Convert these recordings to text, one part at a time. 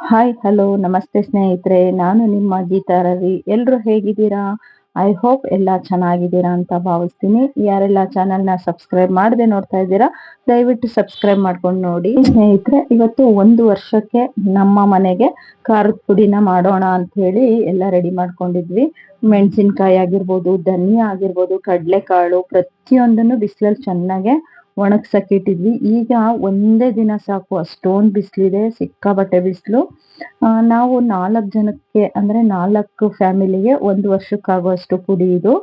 Hi hello ನಮಸ್ತೆ ಸ್ನೇಹಿತರೆ, ನಾನು ನಿಮ್ಮ ಗೀತಾ ರವಿ. ಎಲ್ಲರೂ ಹೇಗಿದ್ದೀರಾ? ಐ ಹೋಪ್ ಎಲ್ಲ ಚೆನ್ನಾಗಿದ್ದೀರಾ ಅಂತ ಭಾವಿಸ್ತೀನಿ. ಯಾರೆಲ್ಲ ಚಾನಲ್ನ ಸಬ್ಸ್ಕ್ರೈಬ್ ಮಾಡದೆ ನೋಡ್ತಾ ಇದ್ದೀರಾ, ದಯವಿಟ್ಟು ಸಬ್ಸ್ಕ್ರೈಬ್ ಮಾಡ್ಕೊಂಡು ನೋಡಿ. ಸ್ನೇಹಿತರೆ, ಇವತ್ತು 1 ವರ್ಷಕ್ಕೆ ನಮ್ಮ ಮನೆಗೆ ಖಾರದ ಪುಡಿನ ಮಾಡೋಣ ಅಂತ ಹೇಳಿ ಎಲ್ಲ ರೆಡಿ ಮಾಡ್ಕೊಂಡಿದ್ವಿ. ಮೆಣಸಿನ್ಕಾಯಿ ಆಗಿರ್ಬೋದು, ಧನಿಯಾ ಆಗಿರ್ಬೋದು, ಕಡಲೆಕಾಳು ಪ್ರತಿಯೊಂದನ್ನು ಬಿಸಿಲಲ್ಲಿ ಚೆನ್ನಾಗೆ ಒಣಗ್ಸಕ್ಕಿಟ್ಟಿದ್ವಿ. ಈಗ ಒಂದೇ ದಿನ ಸಾಕು, ಅಷ್ಟೊಂದು ಬಿಸಿಲಿದೆ, ಸಿಕ್ಕಾಪಟ್ಟೆ ಬಿಸಿಲು. ನಾವು 4 ಜನಕ್ಕೆ ಅಂದ್ರೆ 4 ಫ್ಯಾಮಿಲಿಗೆ 1 ವರ್ಷಕ್ಕಾಗುವಷ್ಟು ಪುಡಿ ಇದು.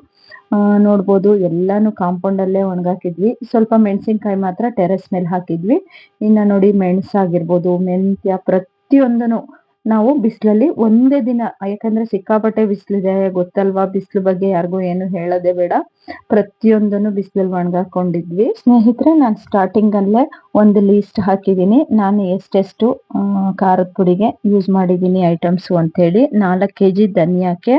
ನೋಡ್ಬೋದು, ಎಲ್ಲಾನು ಕಾಂಪೌಂಡ್ ಅಲ್ಲೇ ಒಣಗಾಕಿದ್ವಿ. ಸ್ವಲ್ಪ ಮೆಣಸಿನ್ಕಾಯಿ ಮಾತ್ರ ಟೆರೆಸ್ ಮೇಲೆ ಹಾಕಿದ್ವಿ. ಇನ್ನ ನೋಡಿ, ಮೆಣಸಾಗಿರ್ಬೋದು, ಮೆಂತ್ಯ ಪ್ರತಿಯೊಂದನು ನಾವು ಬಿಸಿಲಲ್ಲಿ ಒಂದೇ ದಿನ, ಯಾಕಂದ್ರೆ ಸಿಕ್ಕಾಪಟ್ಟೆ ಬಿಸಿಲಿದೆ ಗೊತ್ತಲ್ವಾ, ಬಿಸಿಲು ಬಗ್ಗೆ ಯಾರಿಗೂ ಏನು ಹೇಳೋದೇ ಬೇಡ. ಪ್ರತಿಯೊಂದನ್ನು ಬಿಸಿಲಲ್ಲಿ ಒಣಗಾಕೊಂಡಿದ್ವಿ. ಸ್ನೇಹಿತರೆ, ನಾನು ಸ್ಟಾರ್ಟಿಂಗ್ ಅಲ್ಲೇ ಒಂದು ಲೀಸ್ಟ್ ಹಾಕಿದ್ದೀನಿ, ನಾನು ಎಷ್ಟೆಷ್ಟು ಖಾರದ ಪುಡಿಗೆ ಯೂಸ್ ಮಾಡಿದ್ದೀನಿ ಐಟಮ್ಸು ಅಂತ ಹೇಳಿ. 4 kg ಧನಿಯಾಕ್ಕೆ,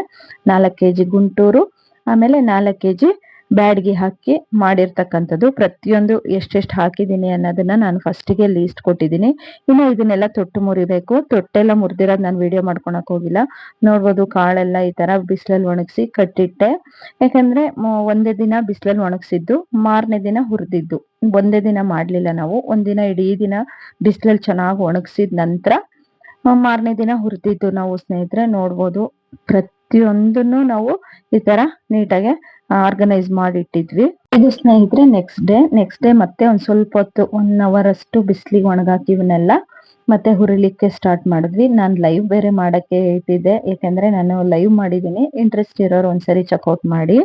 4 kg ಗುಂಟೂರು, ಆಮೇಲೆ 4 kg ಬ್ಯಾಡ್ಗಿ ಹಾಕಿ ಮಾಡಿರ್ತಕ್ಕಂಥದ್ದು. ಪ್ರತಿಯೊಂದು ಎಷ್ಟೆಷ್ಟು ಹಾಕಿದ್ದೀನಿ ಅನ್ನೋದನ್ನ ನಾನು ಫಸ್ಟಿಗೆ ಲೀಸ್ಟ್ ಕೊಟ್ಟಿದ್ದೀನಿ. ಇನ್ನು ಇದನ್ನೆಲ್ಲ ತೊಟ್ಟು ಮುರಿಬೇಕು. ತೊಟ್ಟೆಲ್ಲ ಮುರಿದಿರೋದು ನಾನು ವಿಡಿಯೋ ಮಾಡ್ಕೊಳಕ್ ಹೋಗಿಲ್ಲ. ನೋಡ್ಬೋದು, ಕಾಳೆಲ್ಲ ಈ ತರ ಬಿಸಿಲಲ್ಲಿ ಒಣಗಿಸಿ ಕಟ್ಟಿಟ್ಟೆ. ಯಾಕಂದ್ರೆ ಒಂದೇ ದಿನ ಬಿಸಿಲಲ್ಲಿ ಒಣಗಿಸಿದ್ದು, ಮಾರನೇ ದಿನ ಹುರಿದಿದ್ದು. ಒಂದೇ ದಿನ ಮಾಡ್ಲಿಲ್ಲ ನಾವು, ಒಂದಿನ ಇಡೀ ದಿನ ಬಿಸಿಲಲ್ಲಿ ಚೆನ್ನಾಗಿ ಒಣಗಿಸಿದ ನಂತರ ಮಾರನೇ ದಿನ ಹುರಿದಿದ್ದು ನಾವು. ಸ್ನೇಹಿತರೆ ನೋಡ್ಬೋದು, ಪ್ರತಿಯೊಂದನ್ನು ನಾವು ಈ ತರ ನೀಟಾಗಿ ಆರ್ಗನೈಸ್ ಮಾಡಿ ಇಟ್ಟಿದ್ವಿ. ಇದು ಸ್ನೇಹಿತರೆ ನೆಕ್ಸ್ಟ್ ಡೇ ಮತ್ತೆ ಒಂದ್ ಸ್ವಲ್ಪ ಹೊತ್ತು 1 hour ಅಷ್ಟು ಬಿಸಿಲಿಗೆ ಒಣಗಾಕಿ ಇವನ್ನೆಲ್ಲ ಮತ್ತೆ ಹುರಿಲಿಕ್ಕೆ ಸ್ಟಾರ್ಟ್ ಮಾಡಿದ್ವಿ. ನಾನು ಲೈವ್ ಬೇರೆ ಮಾಡಕ್ಕೆ ಇಟ್ಟಿದ್ದೆ, ಯಾಕಂದ್ರೆ ನಾನು ಲೈವ್ ಮಾಡಿದ್ದೀನಿ. ಇಂಟ್ರೆಸ್ಟ್ ಇರೋರು ಒಂದ್ಸರಿ ಚೆಕ್ಔಟ್ ಮಾಡಿ.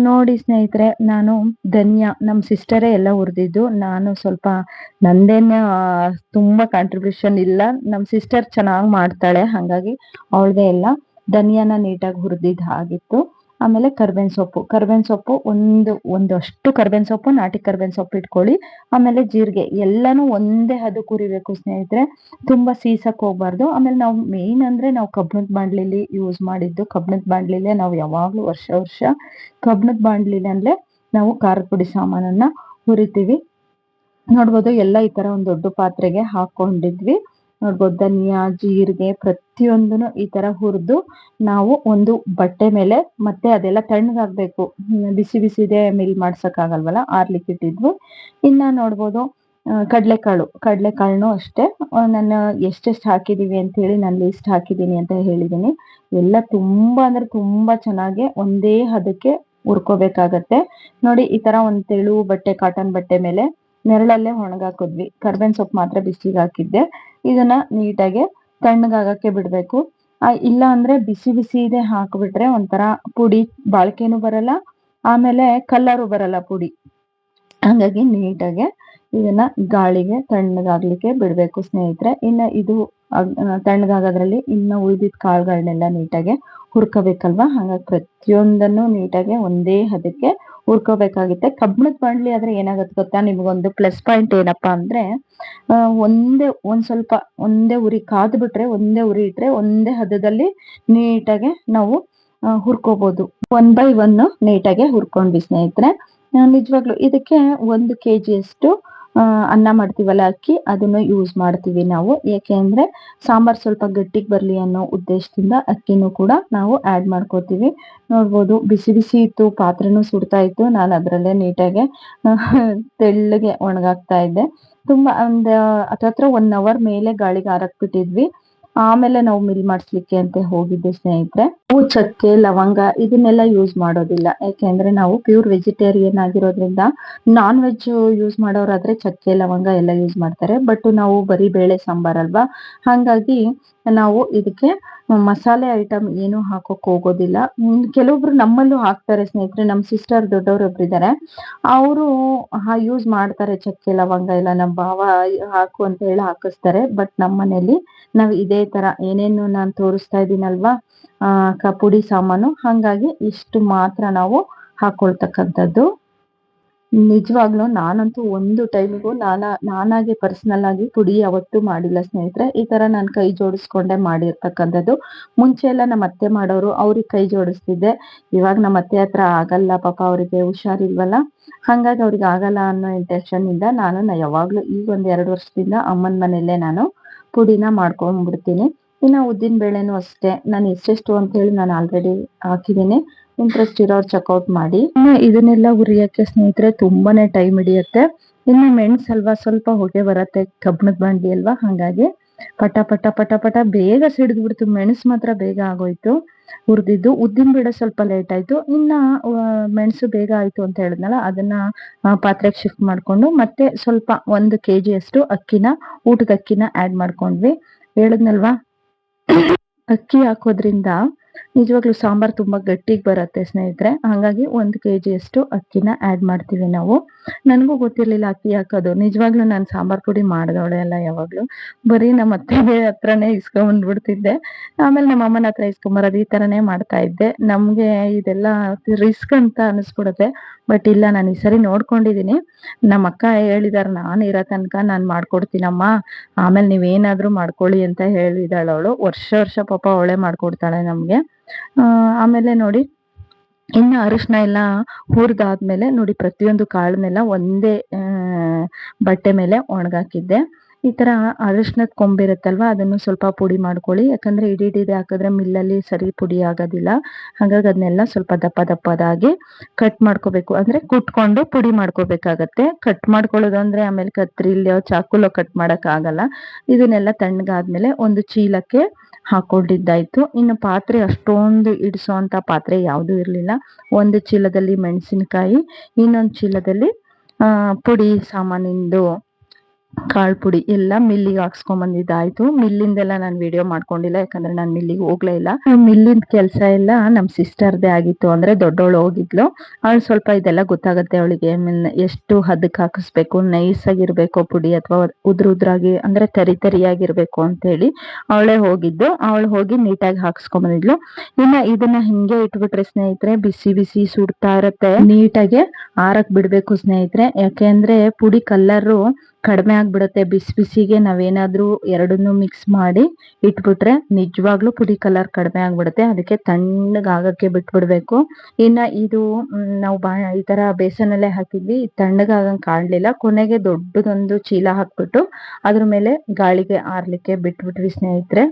ನೋಡಿ ಸ್ನೇಹಿತರೆ, ನಾನು ಧನಿಯಾ ನಮ್ಮ ಸಿಸ್ಟರೇ ಎಲ್ಲ ಹುರಿದಿದ್ದು. ನಾನು ಸ್ವಲ್ಪ ನಂದೇನು ತುಂಬಾ ಕಾಂಟ್ರಿಬ್ಯೂಷನ್ ಇಲ್ಲ, ನಮ್ಮ ಸಿಸ್ಟರ್ ಚೆನ್ನಾಗಿ ಮಾಡ್ತಾಳೆ, ಹಾಗಾಗಿ ಅವಳದೇ ಎಲ್ಲ ಧನಿಯಾನ ನೀಟಾಗಿ ಹುರಿದಿದ್ದು ಆಗಿತ್ತು. ಆಮೇಲೆ ಕರ್ಬೇವಿನ ಸೊಪ್ಪು ಒಂದಷ್ಟು ಕರ್ಬೇವಿನ ಸೊಪ್ಪು, ನಾಟಿ ಕರ್ಬೇವಿನ ಸೊಪ್ಪು ಇಟ್ಕೊಳ್ಳಿ. ಆಮೇಲೆ ಜೀರಿಗೆ, ಎಲ್ಲಾನು ಒಂದೇ ಹದಕ್ಕೆ ಹುರಿಬೇಕು ಸ್ನೇಹಿತರೆ, ತುಂಬಾ ಸೀಸಕ್ ಹೋಗ್ಬಾರ್ದು. ಆಮೇಲೆ ನಾವು ಮೇನ್ ಅಂದ್ರೆ ನಾವು ಕಬ್ಬಿಣದ ಬಾಂಡ್ಲಿಲಿ ಯೂಸ್ ಮಾಡಿದ್ದು. ಕಬ್ಬಿಣದ ಬಾಂಡ್ಲಿಲೆ ನಾವು ಯಾವಾಗ್ಲೂ ವರ್ಷ ಕಬ್ಬಿಣದ ಬಾಂಡ್ಲಿನಲ್ಲೇ ನಾವು ಖಾರದ ಪುಡಿ ಸಾಮಾನನ್ನ ಹುರಿತೀವಿ. ನೋಡ್ಬೋದು, ಎಲ್ಲ ಈ ತರ ಒಂದು ದೊಡ್ಡ ಪಾತ್ರೆಗೆ ಹಾಕೊಂಡಿದ್ವಿ. ನೋಡ್ಬೋದು, ಧನಿಯಾ, ಜೀರಿಗೆ ಪ್ರತಿಯೊಂದನ್ನು ಈ ತರ ಹುರಿದು ನಾವು ಒಂದು ಬಟ್ಟೆ ಮೇಲೆ, ಮತ್ತೆ ಅದೆಲ್ಲ ತಣ್ಣಗಾಗ್ಬೇಕು, ಬಿಸಿ ಬಿಸಿದೆ ಮಿಲ್ ಮಾಡ್ಸಕ್ ಆಗಲ್ವಲ್ಲ, ಆರ್ಲಿಕ್ಕೆ ಇಟ್ಟಿದ್ವಿ. ಇನ್ನ ನೋಡ್ಬೋದು, ಕಡಲೆಕಾಳನ್ನು ಅಷ್ಟೇ ನಾನು ಎಷ್ಟೆಷ್ಟು ಹಾಕಿದೀವಿ ಅಂತ ಹೇಳಿ ನಾನು ಲೀಸ್ಟ್ ಹಾಕಿದೀನಿ ಅಂತ ಹೇಳಿದೀನಿ. ಎಲ್ಲ ತುಂಬಾ ಅಂದ್ರೆ ತುಂಬಾ ಚೆನ್ನಾಗಿ ಒಂದೇ ಹದಕ್ಕೆ ಹುರ್ಕೋಬೇಕಾಗತ್ತೆ. ನೋಡಿ, ಈ ತರ ಒಂದ್ ತೆಳು ಬಟ್ಟೆ, ಕಾಟನ್ ಬಟ್ಟೆ ಮೇಲೆ ನೆರಳಲ್ಲೇ ಒಣಗಾಕಿದ್ವಿ. ಕರ್ಬೇವಿನ ಸೊಪ್ಪು ಮಾತ್ರ ಬಿಸಿಗೆ ಹಾಕಿದ್ದೆ. ಇದನ್ನ ನೀಟಾಗಿ ತಣ್ಣಗಾಗಕ್ಕೆ ಬಿಡ್ಬೇಕು. ಇಲ್ಲ ಅಂದ್ರೆ ಬಿಸಿ ಬಿಸಿ ಇದೆ ಹಾಕ್ಬಿಟ್ರೆ ಒಂಥರ ಪುಡಿ ಬಾಳ್ಕೆನೂ ಬರಲ್ಲ, ಆಮೇಲೆ ಕಲರು ಬರಲ್ಲ ಪುಡಿ. ಹಂಗಾಗಿ ನೀಟಾಗೆ ಇದನ್ನ ಗಾಳಿಗೆ ತಣ್ಣಗಾಗ್ಲಿಕ್ಕೆ ಬಿಡ್ಬೇಕು ಸ್ನೇಹಿತರೆ. ಇನ್ನ ಇದು ತಣ್ಣಗಾಗೋದ್ರಲ್ಲಿ ಇನ್ನ ಉಳಿದಿದ್ದ ಕಾಳುಗಳನ್ನೆಲ್ಲ ನೀಟಾಗೆ ಹುರ್ಕೋಬೇಕಲ್ವಾ, ಹಾಗಾಗಿ ಪ್ರತಿಯೊಂದನ್ನು ನೀಟಾಗೆ ಒಂದೇ ಹದಕ್ಕೆ ಹುರ್ಕೋಬೇಕಾಗುತ್ತೆ. ಕಬ್ಬಿಣದ ಬಾಣ್ಲಿ ಆದ್ರೆ ಏನಾಗುತ್ತೆ ಗೊತ್ತಾ, ನಿಮ್ಗೊಂದು ಪ್ಲಸ್ ಪಾಯಿಂಟ್ ಏನಪ್ಪಾ ಅಂದ್ರೆ, ಒಂದೇ ಉರಿ ಕಾದು ಬಿಟ್ರೆ, ಒಂದೇ ಉರಿ ಇಟ್ರೆ ಒಂದೇ ಹದದಲ್ಲಿ ನೀಟಾಗೆ ನಾವು ಹುರ್ಕೋಬಹುದು. 1 by 1 ನೀಟಾಗೆ ಹುರ್ಕೊಂಡ್ವಿ ಸ್ನೇಹಿತರೆ. ನಿಜವಾಗ್ಲು ಇದಕ್ಕೆ 1 kg ಅಷ್ಟು ಅನ್ನ ಮಾಡ್ತೀವಲ್ಲ ಅಕ್ಕಿ, ಅದನ್ನು ಯೂಸ್ ಮಾಡ್ತೀವಿ ನಾವು. ಏಕೆ ಅಂದ್ರೆ ಸಾಂಬಾರ್ ಸ್ವಲ್ಪ ಗಟ್ಟಿಗೆ ಬರ್ಲಿ ಅನ್ನೋ ಉದ್ದೇಶದಿಂದ ಅಕ್ಕಿನೂ ಕೂಡ ನಾವು ಆಡ್ ಮಾಡ್ಕೋತೀವಿ. ನೋಡ್ಬೋದು, ಬಿಸಿ ಬಿಸಿ ಇತ್ತು, ಪಾತ್ರೆನೂ ಸುಡ್ತಾ ಇತ್ತು, ನಾನು ಅದ್ರಲ್ಲೇ ನೀಟಾಗೆ ತೆಳ್ಳಗೆ ಒಣಗಾಕ್ತಾ ಇದ್ದೆ. ತುಂಬಾ ಹತ್ತತ್ರ 1 hour ಮೇಲೆ ಗಾಳಿಗೆ ಆರಕ್ ಬಿಟ್ಟಿದ್ವಿ. ಆಮೇಲೆ ನಾವು ಮಿಲ್ ಮಾಡಿಸ್ಲಿಕ್ಕೆ ಅಂತ ಹೋಗಿದ್ದೆ ಸ್ನೇಹಿತರೆ. ಚಕ್ಕೆ, ಲವಂಗ ಇದನ್ನೆಲ್ಲ ಯೂಸ್ ಮಾಡೋದಿಲ್ಲ, ಯಾಕೆಂದ್ರೆ ನಾವು ಪ್ಯೂರ್ ವೆಜಿಟೇರಿಯನ್ ಆಗಿರೋದ್ರಿಂದ. ನಾನ್ ವೆಜ್ ಯೂಸ್ ಮಾಡೋರಾದ್ರೆ ಚಕ್ಕೆ, ಲವಂಗ ಎಲ್ಲ ಯೂಸ್ ಮಾಡ್ತಾರೆ. ಬಟ್ ನಾವು ಬರೀ ಬೇಳೆ ಸಾಂಬಾರ್ ಅಲ್ವಾ, ಹಾಗಾಗಿ ನಾವು ಇದಕ್ಕೆ ಮಸಾಲೆ ಐಟಮ್ ಏನು ಹಾಕೋಕ್ ಹೋಗೋದಿಲ್ಲ. ಕೆಲವೊಬ್ರು ನಮ್ಮಲ್ಲೂ ಹಾಕ್ತಾರೆ ಸ್ನೇಹಿತರೆ. ನಮ್ಮ ಸಿಸ್ಟರ್ ದೊಡ್ಡವ್ರೊಬ್ರು ಇದಾರೆ, ಅವರು ಯೂಸ್ ಮಾಡ್ತಾರೆ ಚಕ್ಕೆ, ಲವಂಗ ಎಲ್ಲ. ನಮ್ಮ ಭಾವ ಹಾಕು ಅಂತ ಹೇಳಿ ಹಾಕಿಸ್ತಾರೆ. ಬಟ್ ನಮ್ಮ ಮನೇಲಿ ನಾವು ಇದೇ ತರ ಏನೇನು ನಾನು ತೋರಿಸ್ತಾ ಇದ್ದೀನಲ್ವಾ, ಪುಡಿ ಸಾಮಾನು, ಹಂಗಾಗಿ ಇಷ್ಟು ಮಾತ್ರ ನಾವು ಹಾಕೊಳ್ತಕ್ಕಂಥದ್ದು. ನಿಜವಾಗ್ಲೂ ನಾನಂತೂ ಒಂದು ಟೈಮಿಗೂ ನಾನಾಗಿ ಪರ್ಸನಲ್ ಆಗಿ ಪುಡಿ ಯಾವತ್ತೂ ಮಾಡಿಲ್ಲ ಸ್ನೇಹಿತರೆ. ಈ ತರ ನಾನು ಕೈ ಜೋಡಿಸ್ಕೊಂಡೆ ಮಾಡಿರ್ತಕ್ಕಂಥದ್ದು. ಮುಂಚೆ ಎಲ್ಲ ನಮ್ಮ ಅತ್ತೆ ಮಾಡೋರು, ಅವ್ರಿಗೆ ಕೈ ಜೋಡಿಸ್ತಿದ್ದೆ. ಇವಾಗ ನಮ್ಮ ಅತ್ತೆ ಹತ್ರ ಆಗಲ್ಲ, ಪಾಪ ಅವರಿಗೆ ಹುಷಾರಿಲ್ವಲ್ಲ, ಹಂಗಾಗಿ ಅವ್ರಿಗೆ ಆಗಲ್ಲ ಅನ್ನೋ ಇಂಟೆನ್ಷನ್ ಇಂದ ನಾನು ಯಾವಾಗ್ಲೂ ಈಗ 1-2 ವರ್ಷದಿಂದ ಅಮ್ಮನ ಮನೆಯಲ್ಲೇ ನಾನು ಪುಡಿನ ಮಾಡ್ಕೊಂಡ್ಬಿಡ್ತೀನಿ. ಇನ್ನು ಉದ್ದಿನ ಬೇಳೆನೂ ಅಷ್ಟೇ ನಾನು ಎಷ್ಟೆಷ್ಟು ಅಂತ ಹೇಳಿ ನಾನು ಆಲ್ರೆಡಿ ಹಾಕಿದ್ದೀನಿ. ಇಂಟ್ರೆಸ್ಟ್ ಇರೋರು ಚೆಕ್ಔಟ್ ಮಾಡಿ. ಇದನ್ನೆಲ್ಲ ಹುರಿಯಕ್ಕೆ ಸ್ನೇಹಿತರೆ ತುಂಬಾನೇ ಟೈಮ್ ಹಿಡಿಯುತ್ತೆ. ಇನ್ನು ಮೆಣಸಲ್ವಾ ಸ್ವಲ್ಪ ಹೊಗೆ ಬರತ್ತೆ, ಕಬ್ಬಣದ ಬಾಂಡ್ಲಿ ಅಲ್ವಾ, ಹಾಗಾಗಿ ಪಟ ಪಟ ಪಟ ಪಟ ಬೇಗ ಸಿಡಿದ್ಬಿಡ್ತು. ಮೆಣಸು ಮಾತ್ರ ಬೇಗ ಆಗೋಯ್ತು ಹುರಿದಿದ್ದು. ಉದ್ದಿನ ಬೇಳೆ ಸ್ವಲ್ಪ ಲೇಟ್ ಆಯ್ತು. ಇನ್ನ ಮೆಣಸು ಬೇಗ ಆಯ್ತು ಅಂತ ಹೇಳಿದ್ನಲ್ಲ, ಅದನ್ನ ಪಾತ್ರೆಗೆ ಶಿಫ್ಟ್ ಮಾಡ್ಕೊಂಡು ಮತ್ತೆ ಸ್ವಲ್ಪ 1 kg ಅಷ್ಟು ಅಕ್ಕಿನ, ಊಟದ ಅಕ್ಕಿನ ಆಡ್ ಮಾಡ್ಕೊಂಡ್ವಿ. ಹೇಳಿದ್ನಲ್ವಾ, ಅಕ್ಕಿ ಹಾಕೋದ್ರಿಂದ ನಿಜವಾಗ್ಲೂ ಸಾಂಬಾರ್ ತುಂಬಾ ಗಟ್ಟಿಗೆ ಬರುತ್ತೆ ಸ್ನೇಹಿತರೆ. ಹಾಗಾಗಿ 1 kg ಅಷ್ಟು ಅಕ್ಕಿನ ಆಡ್ ಮಾಡ್ತೀವಿ ನಾವು. ನನಗೂ ಗೊತ್ತಿರ್ಲಿಲ್ಲ ಅಕ್ಕಿ ಹಾಕೋದು. ನಿಜವಾಗ್ಲೂ ನಾನು ಸಾಂಬಾರ್ ಪುಡಿ ಮಾಡಿದವಳೆ ಅಲ್ಲ ಯಾವಾಗ್ಲೂ. ಬರೀ ನಮ್ಮ ಅತ್ತೆಗೆ ಹತ್ರನೇ ಇಸ್ಕೊಂಡ್ಬಂದ್ಬಿಡ್ತಿದ್ದೆ. ಆಮೇಲೆ ನಮ್ಮ ಅಮ್ಮನ ಹತ್ರ ಇಸ್ಕೊಂಬರೋದು, ಈ ತರನೇ ಮಾಡ್ತಾ ಇದ್ದೆ. ನಮ್ಗೆ ಇದೆಲ್ಲ ರಿಸ್ಕ್ ಅಂತ ಅನಿಸ್ಬಿಡುತ್ತೆ. ಬಟ್ ಇಲ್ಲ, ನಾನು ಈ ಸರಿ ನೋಡ್ಕೊಂಡಿದೀನಿ. ನಮ್ಮ ಅಕ್ಕ ಹೇಳಿದಾರೆ, ನಾನು ಇರೋ ತನಕ ನಾನು ಮಾಡ್ಕೊಡ್ತೀನಮ್ಮ, ಆಮೇಲೆ ನೀವೇನಾದ್ರೂ ಮಾಡ್ಕೊಳ್ಳಿ ಅಂತ ಹೇಳಿದಾಳು ಅವಳು. ವರ್ಷ ಪಾಪ ಅವಳೇ ಮಾಡ್ಕೊಡ್ತಾಳೆ ನಮ್ಗೆ. ಆಮೇಲೆ ನೋಡಿ, ಇನ್ನು ಅರಿಶಿನ ಎಲ್ಲ ಹುರಿದಾದ್ಮೇಲೆ ನೋಡಿ, ಪ್ರತಿಯೊಂದು ಕಾಳನ್ನೆಲ್ಲ ಒಂದೇ ಬಟ್ಟೆ ಮೇಲೆ ಒಣಗಾಕಿದ್ದೆ. ಈ ತರ ಅರಿಶಿನದ ಕೊಂಬಿರುತ್ತಲ್ವಾ, ಅದನ್ನು ಸ್ವಲ್ಪ ಪುಡಿ ಮಾಡ್ಕೊಳ್ಳಿ. ಯಾಕಂದ್ರೆ ಇಡೀ ಹಾಕಿದ್ರೆ ಮಿಲ್ಲಲ್ಲಿ ಸರಿ ಪುಡಿ ಆಗೋದಿಲ್ಲ. ಹಾಗಾಗಿ ಅದನ್ನೆಲ್ಲ ಸ್ವಲ್ಪ ದಪ್ಪದಾಗಿ ಕಟ್ ಮಾಡ್ಕೋಬೇಕು. ಅಂದ್ರೆ ಕುಟ್ಕೊಂಡು ಪುಡಿ ಮಾಡ್ಕೋಬೇಕಾಗತ್ತೆ. ಕಟ್ ಮಾಡ್ಕೊಳ್ಳೋದು ಅಂದ್ರೆ ಆಮೇಲೆ ಕತ್ರಿಲಿ ಚಾಕುಲೋ ಕಟ್ ಮಾಡಕ್ ಆಗಲ್ಲ. ಇದನ್ನೆಲ್ಲ ತಣ್ಣಗಾದ್ಮೇಲೆ ಒಂದು ಚೀಲಕ್ಕೆ ಹಾಕೊಂಡಿದ್ದಾಯ್ತು. ಇನ್ನು ಪಾತ್ರೆ ಅಷ್ಟೊಂದು ಇಡಿಸೋ ಅಂತ ಪಾತ್ರೆ ಯಾವುದು ಇರ್ಲಿಲ್ಲ. ಒಂದು ಚೀಲದಲ್ಲಿ ಮೆಣಸಿನಕಾಯಿ, ಇನ್ನೊಂದು ಚೀಲದಲ್ಲಿ ಪುಡಿ ಸಾಮಾನಿಂದು ಕಾಳು ಪುಡಿ ಎಲ್ಲ ಮಿಲ್ಲಿಗೆ ಹಾಕ್ಸ್ಕೊಂಡ್ ಬಂದಿದ್ದಾಯ್ತು. ಮಿಲ್ಲಿಂದೆಲ್ಲ ನಾನು ವಿಡಿಯೋ ಮಾಡ್ಕೊಂಡಿಲ್ಲ, ಯಾಕಂದ್ರೆ ನಾನು ಮಿಲ್ಲಿಗೆ ಹೋಗ್ಲೇ ಇಲ್ಲ. ಮಿಲ್ಲಿಂದ ಕೆಲಸ ಎಲ್ಲ ನಮ್ ಸಿಸ್ಟರ್ದೇ ಆಗಿತ್ತು. ಅಂದ್ರೆ ದೊಡ್ಡವಳು ಹೋಗಿದ್ಲು, ಅವಳು ಸ್ವಲ್ಪ ಇದೆಲ್ಲ ಗೊತ್ತಾಗತ್ತೆ ಅವಳಿಗೆ. ಎಷ್ಟು ಹದಕ್ಕೆ ಹಾಕಿಸ್ಬೇಕು, ನೈಸ್ ಆಗಿರ್ಬೇಕು ಪುಡಿ, ಅಥವಾ ಉದ್ರಾಗಿ ಅಂದ್ರೆ ತರಿಯಾಗಿರ್ಬೇಕು ಅಂತ ಹೇಳಿ ಅವಳೇ ಹೋಗಿದ್ದು. ಅವಳು ಹೋಗಿ ನೀಟಾಗಿ ಹಾಕ್ಸ್ಕೊಂಡ್ ಬಂದಿದ್ಲು. ಇನ್ನ ಇದನ್ನ ಹಿಂಗೆ ಇಟ್ಬಿಟ್ರೆ ಸ್ನೇಹಿತರೆ, ಬಿಸಿ ಸುಡ್ತಾ ಇರತ್ತೆ. ನೀಟಾಗಿ ಆರಕ್ ಬಿಡ್ಬೇಕು ಸ್ನೇಹಿತರೆ. ಯಾಕೆಂದ್ರೆ ಪುಡಿ ಕಲ್ಲರು ಕಡಿಮೆ ಆಗ್ಬಿಡುತ್ತೆ. ಬಿಸಿಗೆ ನಾವೇನಾದ್ರೂ ಎರಡನ್ನೂ ಮಿಕ್ಸ್ ಮಾಡಿ ಇಟ್ಬಿಟ್ರೆ ನಿಜವಾಗ್ಲೂ ಪುಡಿ ಕಲರ್ ಕಡಿಮೆ ಆಗ್ಬಿಡುತ್ತೆ. ಅದಕ್ಕೆ ತಣ್ಣಗಾಗಕ್ಕೆ ಬಿಟ್ಬಿಡ್ಬೇಕು. ಇನ್ನ ಇದು ನಾವು ಈ ತರ ಬೇಸನಲ್ಲೇ ಹಾಕಿದ್ವಿ, ತಣ್ಣಗಾಗಂಗ್ ಕಾಣ್ಲಿಲ್ಲ. ಕೊನೆಗೆ ದೊಡ್ಡದೊಂದು ಚೀಲ ಹಾಕ್ಬಿಟ್ಟು ಅದ್ರ ಮೇಲೆ ಗಾಳಿಗೆ ಆರ್ಲಿಕ್ಕೆ ಬಿಟ್ಬಿಟ್ವಿ ಸ್ನೇಹಿತರೆ.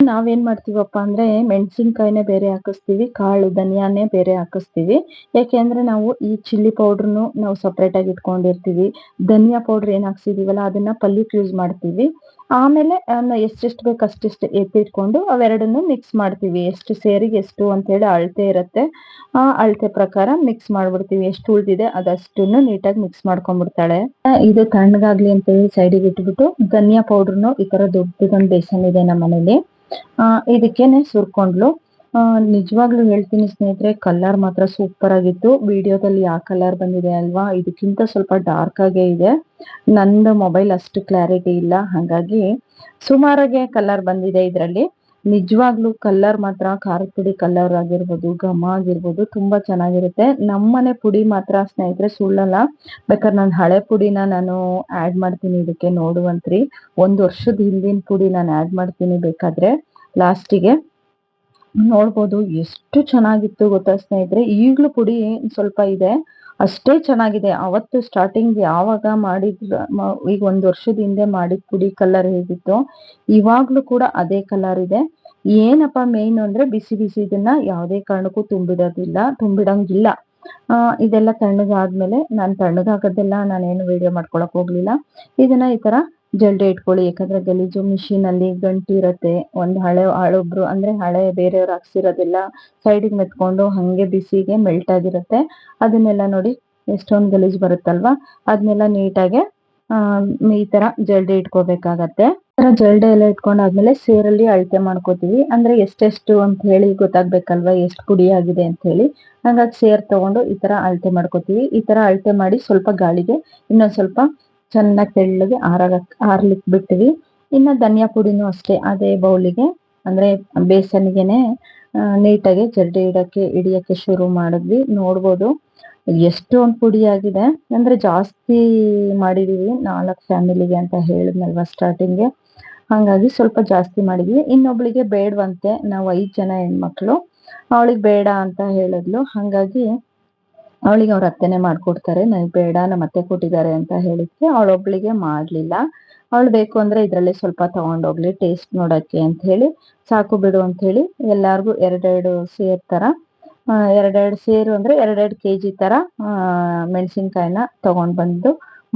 ನಾವೇನ್ ಮಾಡ್ತೀವಪ್ಪ ಅಂದ್ರೆ, ಮೆಣಸಿನ್ಕಾಯಿನೇ ಬೇರೆ ಹಾಕಿಸ್ತೀವಿ, ಕಾಳು ಧನಿಯಾನೇ ಬೇರೆ ಹಾಕಿಸ್ತೀವಿ. ಯಾಕೆಂದ್ರೆ ನಾವು ಈ ಚಿಲ್ಲಿ ಪೌಡ್ರನ್ನು ನಾವು ಸಪ್ರೇಟ್ ಆಗಿ ಇಟ್ಕೊಂಡಿರ್ತೀವಿ. ಧನಿಯಾ ಪೌಡರ್ ಏನ್ ಹಾಕ್ಸಿದೀವಲ್ಲ, ಅದನ್ನ ಪಲ್ಯಕ್ಕೆ ಯೂಸ್ ಮಾಡ್ತೀವಿ. ಆಮೇಲೆ ಎಷ್ಟೆಷ್ಟು ಬೇಕು ಅಷ್ಟಿಷ್ಟು ಎತ್ತಿಟ್ಕೊಂಡು ಅವೆರಡನ್ನು ಮಿಕ್ಸ್ ಮಾಡ್ತೀವಿ. ಎಷ್ಟು ಸೇರಿಗೆ ಎಷ್ಟು ಅಂತ ಹೇಳಿ ಅಳತೆ ಇರುತ್ತೆ. ಆ ಅಳತೆ ಪ್ರಕಾರ ಮಿಕ್ಸ್ ಮಾಡ್ಬಿಡ್ತೀವಿ. ಎಷ್ಟು ಉಳ್ದಿದೆ ಅದಷ್ಟನ್ನು ನೀಟಾಗಿ ಮಿಕ್ಸ್ ಮಾಡ್ಕೊಂಡ್ಬಿಡ್ತಾಳೆ. ಇದು ತಣ್ಣಗಾಗ್ಲಿ ಅಂತ ಹೇಳಿ ಸೈಡಿಗೆ ಇಟ್ಬಿಟ್ಟು, ಧನಿಯಾ ಪೌಡರ್ನು ಈ ತರ ದೊಡ್ಡದೊಂದು ಬೇಸನ್ ಇದೆ ನಮ್ಮ ಮನೇಲಿ, ಇದಕ್ಕೇನೆ ಸುರ್ಕೊಂಡ್ಲು. ನಿಜವಾಗ್ಲೂ ಹೇಳ್ತೀನಿ ಸ್ನೇಹಿತರೆ, ಕಲರ್ ಮಾತ್ರ ಸೂಪರ್ ಆಗಿತ್ತು. ವಿಡಿಯೋದಲ್ಲಿ ಯಾವ ಕಲರ್ ಬಂದಿದೆ ಅಲ್ವಾ, ಇದಕ್ಕಿಂತ ಸ್ವಲ್ಪ ಡಾರ್ಕ್ ಆಗೇ ಇದೆ. ನಂದು ಮೊಬೈಲ್ ಅಷ್ಟು ಕ್ಲಾರಿಟಿ ಇಲ್ಲ, ಹಾಗಾಗಿ ಸುಮಾರಾಗೆ ಕಲರ್ ಬಂದಿದೆ ಇದರಲ್ಲಿ. ನಿಜವಾಗ್ಲೂ ಕಲರ್ ಮಾತ್ರ, ಖಾರದ ಪುಡಿ ಕಲರ್ ಆಗಿರ್ಬೋದು, ಘಮ ಆಗಿರ್ಬೋದು, ತುಂಬಾ ಚೆನ್ನಾಗಿರುತ್ತೆ. ನಮ್ಮನೆ ಪುಡಿ ಮಾತ್ರ ಸ್ನೇಹಿತರೆ ಸುಳ್ಳಲ್ಲ. ಬೇಕಾದ್ರೆ ನಾನು ಹಳೆ ಪುಡಿನ ನಾನು ಆಡ್ ಮಾಡ್ತೀನಿ ಇದಕ್ಕೆ, ನೋಡುವಂತ್ರಿ. 1 ವರ್ಷದ ಹಿಂದಿನ ಪುಡಿ ನಾನು ಆಡ್ ಮಾಡ್ತೀನಿ ಬೇಕಾದ್ರೆ ಲಾಸ್ಟಿಗೆ. ನೋಡ್ಬೋದು ಎಷ್ಟು ಚೆನ್ನಾಗಿತ್ತು ಗೊತ್ತಾ ಸ್ನೇಹಿತರೆ. ಈಗ್ಲೂ ಪುಡಿ ಸ್ವಲ್ಪ ಇದೆ, ಅಷ್ಟೇ ಚೆನ್ನಾಗಿದೆ. ಅವತ್ತು ಸ್ಟಾರ್ಟಿಂಗ್ ಯಾವಾಗ ಮಾಡಿದ್ರ, ಈಗ 1 ವರ್ಷದ ಹಿಂದೆ ಮಾಡಿದ ಪುಡಿ ಕಲರ್ ಹೇಗಿತ್ತು, ಇವಾಗ್ಲೂ ಕೂಡ ಅದೇ ಕಲರ್ ಇದೆ. ಏನಪ್ಪಾ ಮೇನ್ ಅಂದ್ರೆ, ಬಿಸಿ ಇದನ್ನ ಯಾವುದೇ ಕಾರಣಕ್ಕೂ ತುಂಬಿಡಂಗಿಲ್ಲ. ಇದೆಲ್ಲ ತಣ್ಣಗಾದ್ಮೇಲೆ, ನಾನು ತಣ್ಣಗಾಗದೆಲ್ಲ ನಾನೇನು ವಿಡಿಯೋ ಮಾಡ್ಕೊಳಕ್ ಹೋಗ್ಲಿಲ್ಲ. ಇದನ್ನ ಈ ತರ ಜಲ್ಡೆ ಇಟ್ಕೊಳ್ಳಿ. ಯಾಕಂದ್ರೆ ಗಲೀಜು ಮಿಷಿನ್ ಅಲ್ಲಿ ಗಂಟು ಇರತ್ತೆ. ಒಂದು ಹಳೊಬ್ರು ಅಂದ್ರೆ ಹಳೆ ಬೇರೆಯವ್ರು ಹಾಕ್ಸಿರೋದೆಲ್ಲ ಸೈಡಿಗೆ ಮೆತ್ಕೊಂಡು ಹಂಗೆ ಬಿಸಿಗೆ ಮೆಲ್ಟ್ ಆಗಿರುತ್ತೆ. ಅದನ್ನೆಲ್ಲ ನೋಡಿ ಎಷ್ಟೊಂದು ಗಲೀಜು ಬರುತ್ತಲ್ವಾ, ಅದನ್ನೆಲ್ಲ ನೀಟಾಗೆ ಈ ತರ ಜಲ್ಡೆ ಇಟ್ಕೋಬೇಕಾಗತ್ತೆ. ಜಲ್ಡೆ ಎಲ್ಲ ಇಟ್ಕೊಂಡಾದ್ಮೇಲೆ ಸೇರಲ್ಲಿ ಅಳತೆ ಮಾಡ್ಕೋತೀವಿ. ಅಂದ್ರೆ ಎಷ್ಟೆಷ್ಟು ಅಂತ ಹೇಳಿ ಗೊತ್ತಾಗ್ಬೇಕಲ್ವಾ, ಎಷ್ಟು ಪುಡಿ ಆಗಿದೆ ಅಂತ ಹೇಳಿ. ಹಾಗಾಗಿ ಸೇರ್ ತಗೊಂಡು ಈ ತರ ಅಳತೆ ಮಾಡ್ಕೋತೀವಿ. ಈ ತರ ಅಳತೆ ಮಾಡಿ ಸ್ವಲ್ಪ ಗಾಳಿಗೆ ಇನ್ನೊಂದ್ ಸ್ವಲ್ಪ ಚೆನ್ನಾಗಿ ತೆಳ್ಳಗೆ ಆರ್ಲಿಕ್ಕೆ ಬಿಡ್ತೀವಿ. ಇನ್ನು ಧನಿಯಾ ಪುಡಿನೂ ಅಷ್ಟೇ ಅದೇ ಬೌಲಿಗೆ, ಅಂದ್ರೆ ಬೇಸನ್ಗೆನೆ ನೀಟಾಗಿ ಜಲ್ಡಿ ಹಿಡಿಯಕ್ಕೆ ಶುರು ಮಾಡಿದ್ವಿ. ನೋಡ್ಬೋದು ಎಷ್ಟೊಂದು ಪುಡಿ ಆಗಿದೆ. ಅಂದ್ರೆ ಜಾಸ್ತಿ ಮಾಡಿದೀವಿ, 4 ಫ್ಯಾಮಿಲಿಗೆ ಅಂತ ಹೇಳಿದ್ನಲ್ವಾ ಸ್ಟಾರ್ಟಿಂಗ್ಗೆ, ಹಾಗಾಗಿ ಸ್ವಲ್ಪ ಜಾಸ್ತಿ ಮಾಡಿದ್ವಿ. ಇನ್ನೊಬ್ಳಿಗೆ ಬೇಡವಂತೆ, ನಾವು 5 ಜನ ಹೆಣ್ಮಕ್ಳು, ಅವಳಿಗೆ ಬೇಡ ಅಂತ ಹೇಳಿದ್ಲು. ಹಾಗಾಗಿ ಅವಳಿಗೆ ಅವ್ರ ಅತ್ತೆನೆ ಮಾಡ್ಕೊಡ್ತಾರೆ, ನನಗೆ ಬೇಡ ನಮ್ಮ ಅತ್ತೆ ಕೊಟ್ಟಿದ್ದಾರೆ ಅಂತ ಹೇಳಿದ್ಕೆ ಅವಳೊಬ್ಳಿಗೆ ಮಾಡ್ಲಿಲ್ಲ. ಅವಳು ಬೇಕು ಅಂದರೆ ಇದರಲ್ಲಿ ಸ್ವಲ್ಪ ತೊಗೊಂಡೋಗ್ಲಿ ಟೇಸ್ಟ್ ನೋಡೋಕ್ಕೆ ಅಂತ ಹೇಳಿ, ಸಾಕು ಬಿಡು ಅಂತ ಹೇಳಿ ಎಲ್ಲರಿಗೂ ಎರಡೆರಡು ಸೇರು ಥರ, ಎರಡೆರಡು ಸೇರು ಅಂದರೆ ಎರಡೆರಡು ಕೆ ಜಿ ಥರ ಮೆಣಸಿನ್ಕಾಯಿನ ತೊಗೊಂಡು ಬಂದು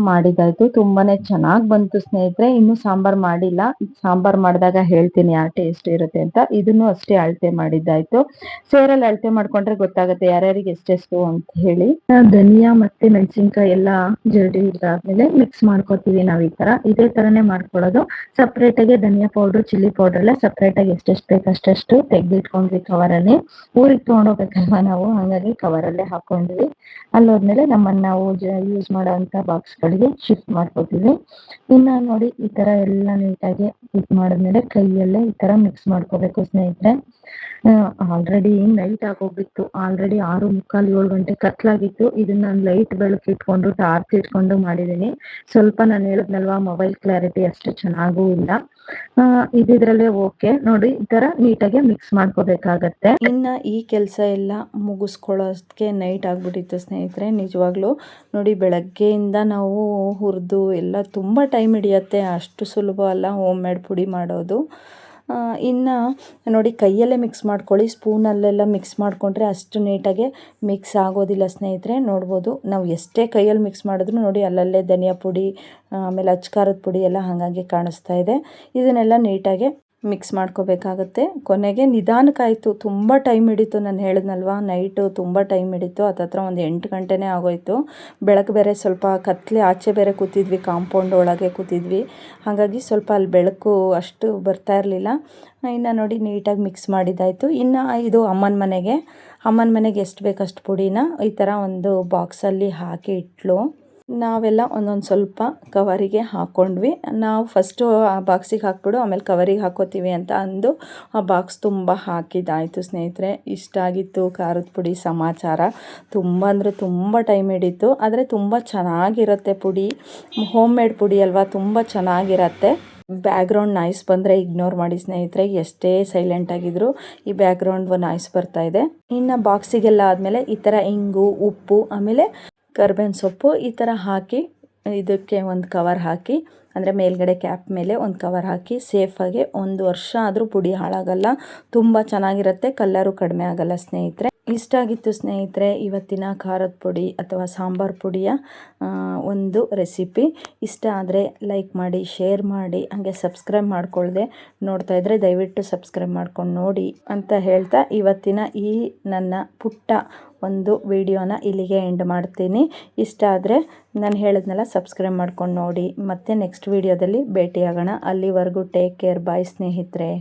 ಮಾಡಿದ್ದಾಯ್ತು. ತುಂಬಾನೇ ಚೆನ್ನಾಗಿ ಬಂತು ಸ್ನೇಹಿತರೆ. ಇನ್ನು ಸಾಂಬಾರ್ ಮಾಡಿಲ್ಲ, ಸಾಂಬಾರ್ ಮಾಡಿದಾಗ ಹೇಳ್ತೀನಿ ಯಾವ ಟೇಸ್ಟ್ ಇರುತ್ತೆ ಅಂತ. ಇದನ್ನು ಅಷ್ಟೇ ಅಳತೆ ಮಾಡಿದ್ದಾಯ್ತು. ಸೇರಲ್ಲಿ ಅಳತೆ ಮಾಡ್ಕೊಂಡ್ರೆ ಗೊತ್ತಾಗುತ್ತೆ ಯಾರ್ಯಾರಿಗೆ ಎಷ್ಟೆಷ್ಟು ಅಂತ ಹೇಳಿ. ಧನಿಯಾ ಮತ್ತೆ ಮೆಣಸಿನ್ಕಾಯಿ ಎಲ್ಲ ಜರಡಿ ಇದಾದ್ಮೇಲೆ ಮಿಕ್ಸ್ ಮಾಡ್ಕೊತೀವಿ ನಾವು. ಈ ತರ ಇದೇ ತರನೇ ಮಾಡ್ಕೊಳ್ಳೋದು. ಸಪ್ರೇಟ್ ಆಗಿ ಧನಿಯಾ ಪೌಡರ್, ಚಿಲ್ಲಿ ಪೌಡರ್ ಎಲ್ಲ ಸಪ್ರೇಟ್ ಆಗಿ ಎಷ್ಟೆಷ್ಟು ಬೇಕು ಅಷ್ಟೆಷ್ಟು ತೆಗೆದಿಟ್ಕೊಂಡ್ವಿ ಕವರಲ್ಲಿ. ಊರಿಗೆ ತಗೊಂಡೋಗ್ಬೇಕಲ್ವಾ ನಾವು, ಹಾಗಾಗಿ ಕವರಲ್ಲೇ ಹಾಕೊಂಡ್ವಿ. ಅಲ್ಲೋದ್ಮೇಲೆ ನಮ್ಮನ್ನ ನಾವು ಯೂಸ್ ಮಾಡೋಂಥ ಬಾಕ್ಸ್ಗಳಿಗೆ ಶಿಫ್ಟ್ ಮಾಡ್ಕೊತೀವಿ. ಇನ್ನು ನೋಡಿ ಈ ತರ ಎಲ್ಲ ನೀಟಾಗಿ ಇದು ಮಾಡಿದ್ಮೇಲೆ ಕೈಯಲ್ಲೇ ಈ ತರ ಮಿಕ್ಸ್ ಮಾಡ್ಕೋಬೇಕು ಸ್ನೇಹಿತರೆ. ಆಲ್ರೆಡಿ ನೈಟ್ ಆಗೋಗಿತ್ತು. ಆಲ್ರೆಡಿ 6:45 7 ಗಂಟೆ ಕತ್ಲಾಗಿತ್ತು. ಇದನ್ನ ನಾನು ಲೈಟ್ ಬೆಳಕು ಇಟ್ಕೊಂಡು ಟಾರ್ಚ್ ಇಟ್ಕೊಂಡು ಮಾಡಿದ್ದೀನಿ. ಸ್ವಲ್ಪ ನಾನು ಹೇಳಿದ್ನಲ್ವಾ ಮೊಬೈಲ್ ಕ್ಲಾರಿಟಿ ಅಷ್ಟು ಚೆನ್ನಾಗೂ ಇಲ್ಲ. ಇದ್ರಲ್ಲೇ ಓಕೆ ನೋಡಿ, ಈ ತರ ನೀಟಾಗಿ ಮಿಕ್ಸ್ ಮಾಡ್ಕೋಬೇಕಾಗತ್ತೆ. ಇನ್ನ ಈ ಕೆಲಸ ಎಲ್ಲ ಮುಗಿಸ್ಕೊಳ್ಳೋದಕ್ಕೆ ನೈಟ್ ಆಗ್ಬಿಟ್ಟಿತ್ತು ಸ್ನೇಹಿತರೆ. ನಿಜವಾಗ್ಲೂ ನೋಡಿ, ಬೆಳಗ್ಗೆಯಿಂದ ನಾವು ಹುರಿದು ಎಲ್ಲ ತುಂಬ ಟೈಮ್ ಹಿಡಿಯುತ್ತೆ. ಅಷ್ಟು ಸುಲಭ ಅಲ್ಲ ಹೋಮ್ ಮೇಡ್ ಪುಡಿ ಮಾಡೋದು. ಇನ್ನು ನೋಡಿ, ಕೈಯಲ್ಲೇ ಮಿಕ್ಸ್ ಮಾಡ್ಕೊಳ್ಳಿ. ಸ್ಪೂನಲ್ಲೆಲ್ಲ ಮಿಕ್ಸ್ ಮಾಡಿಕೊಂಡ್ರೆ ಅಷ್ಟು ನೀಟಾಗಿ ಮಿಕ್ಸ್ ಆಗೋದಿಲ್ಲ ಸ್ನೇಹಿತರೆ. ನೋಡ್ಬೋದು, ನಾವು ಎಷ್ಟೇ ಕೈಯಲ್ಲಿ ಮಿಕ್ಸ್ ಮಾಡಿದ್ರು ನೋಡಿ ಅಲ್ಲಲ್ಲೇ ಧನಿಯಾ ಪುಡಿ, ಆಮೇಲೆ ಅಚ್ಕಾರದ ಪುಡಿ ಎಲ್ಲ ಹಾಗಾಗಿ ಕಾಣಿಸ್ತಾ ಇದೆ. ಇದನ್ನೆಲ್ಲ ನೀಟಾಗಿ ಮಿಕ್ಸ್ ಮಾಡ್ಕೋಬೇಕಾಗತ್ತೆ. ಕೊನೆಗೆ ನಿಧಾನಕ್ಕಾಯಿತು, ತುಂಬ ಟೈಮ್ ಹಿಡಿತು. ನಾನು ಹೇಳಿದ್ನಲ್ವ ನೈಟು ತುಂಬ ಟೈಮ್ ಹಿಡಿತು. ಹತ್ತತ್ರ ಒಂದು 8 ಗಂಟೆನೇ ಆಗೋಯಿತು. ಬೆಳಕು ಬೇರೆ ಸ್ವಲ್ಪ ಕತ್ಲೆ, ಆಚೆ ಬೇರೆ ಕೂತಿದ್ವಿ, ಕಾಂಪೌಂಡ್ ಒಳಗೆ ಕೂತಿದ್ವಿ. ಹಾಗಾಗಿ ಸ್ವಲ್ಪ ಅಲ್ಲಿ ಬೆಳಕು ಅಷ್ಟು ಬರ್ತಾ ಇರಲಿಲ್ಲ. ಇನ್ನು ನೋಡಿ ನೀಟಾಗಿ ಮಿಕ್ಸ್ ಮಾಡಿದ್ದಾಯಿತು. ಇನ್ನು ಇದು ಅಮ್ಮನ ಮನೆಗೆ ಎಷ್ಟು ಬೇಕಷ್ಟು ಪುಡಿನ ಈ ಥರ ಒಂದು ಬಾಕ್ಸಲ್ಲಿ ಹಾಕಿ ಇಟ್ಲು. ನಾವೆಲ್ಲ ಒಂದೊಂದು ಸ್ವಲ್ಪ ಕವರಿಗೆ ಹಾಕ್ಕೊಂಡ್ವಿ. ನಾವು ಫಸ್ಟು ಆ ಬಾಕ್ಸಿಗೆ ಹಾಕ್ಬಿಡು ಆಮೇಲೆ ಕವರಿಗೆ ಹಾಕೋತೀವಿ ಅಂತ ಅಂದು ಆ ಬಾಕ್ಸ್ ತುಂಬ ಹಾಕಿದ್ದಾಯಿತು ಸ್ನೇಹಿತರೆ. ಇಷ್ಟ ಆಗಿತ್ತು ಖಾರದ ಪುಡಿ ಸಮಾಚಾರ. ತುಂಬ ಅಂದರೆ ತುಂಬ ಟೈಮ್ ಹಿಡಿತು, ಆದರೆ ತುಂಬ ಚೆನ್ನಾಗಿರುತ್ತೆ ಪುಡಿ. ಹೋಮ್ ಮೇಡ್ ಪುಡಿ ಅಲ್ವಾ, ತುಂಬ ಚೆನ್ನಾಗಿರತ್ತೆ. ಬ್ಯಾಕ್ಗ್ರೌಂಡ್ ನಾಯ್ಸ್ ಬಂದರೆ ಇಗ್ನೋರ್ ಮಾಡಿ ಸ್ನೇಹಿತರೆ. ಎಷ್ಟೇ ಸೈಲೆಂಟ್ ಆಗಿದ್ರು ಈ ಬ್ಯಾಕ್ಗ್ರೌಂಡ್ ನಾಯ್ಸ್ ಬರ್ತಾ ಇದೆ. ಇನ್ನು ಬಾಕ್ಸಿಗೆಲ್ಲ ಆದಮೇಲೆ ಈ ಥರ ಇಂಗು, ಉಪ್ಪು, ಆಮೇಲೆ ಕರ್ಬೇವಿನ ಸೊಪ್ಪು ಈ ಥರ ಹಾಕಿ ಇದಕ್ಕೆ ಒಂದು ಕವರ್ ಹಾಕಿ, ಅಂದರೆ ಮೇಲ್ಗಡೆ ಕ್ಯಾಪ್ ಮೇಲೆ ಒಂದು ಕವರ್ ಹಾಕಿ ಸೇಫಾಗಿ 1 ವರ್ಷ ಆದರೂ ಪುಡಿ ಹಾಳಾಗಲ್ಲ. ತುಂಬ ಚೆನ್ನಾಗಿರುತ್ತೆ, ಕಲ್ಲರು ಕಡಿಮೆ ಆಗಲ್ಲ ಸ್ನೇಹಿತರೆ. ಇಷ್ಟ ಆಗಿತ್ತು ಸ್ನೇಹಿತರೆ ಇವತ್ತಿನ ಖಾರದ ಪುಡಿ ಅಥವಾ ಸಾಂಬಾರು ಪುಡಿಯ ಒಂದು ರೆಸಿಪಿ. ಇಷ್ಟ ಆದರೆ ಲೈಕ್ ಮಾಡಿ, ಶೇರ್ ಮಾಡಿ, ಹಾಗೆ ಸಬ್ಸ್ಕ್ರೈಬ್ ಮಾಡ್ಕೊಳ್ಳದೆ ನೋಡ್ತಾ ಇದ್ದರೆ ದಯವಿಟ್ಟು ಸಬ್ಸ್ಕ್ರೈಬ್ ಮಾಡ್ಕೊಂಡು ನೋಡಿ ಅಂತ ಹೇಳ್ತಾ ಇವತ್ತಿನ ಈ ನನ್ನ ಪುಟ್ಟ ಒಂದು ವಿಡಿಯೋನ ಇಲ್ಲಿಗೆ ಎಂಡ್ ಮಾಡ್ತೀನಿ. ಇಷ್ಟ ಆದರೆ ನಾನು ಹೇಳಿದ್ನೆಲ್ಲ ಸಬ್ಸ್ಕ್ರೈಬ್ ಮಾಡ್ಕೊಂಡು ನೋಡಿ. ಮತ್ತೆ ನೆಕ್ಸ್ಟ್ ವಿಡಿಯೋದಲ್ಲಿ ಭೇಟಿಯಾಗೋಣ. ಅಲ್ಲಿವರೆಗೂ ಟೇಕ್ ಕೇರ್. ಬಾಯ್ ಸ್ನೇಹಿತರೆ.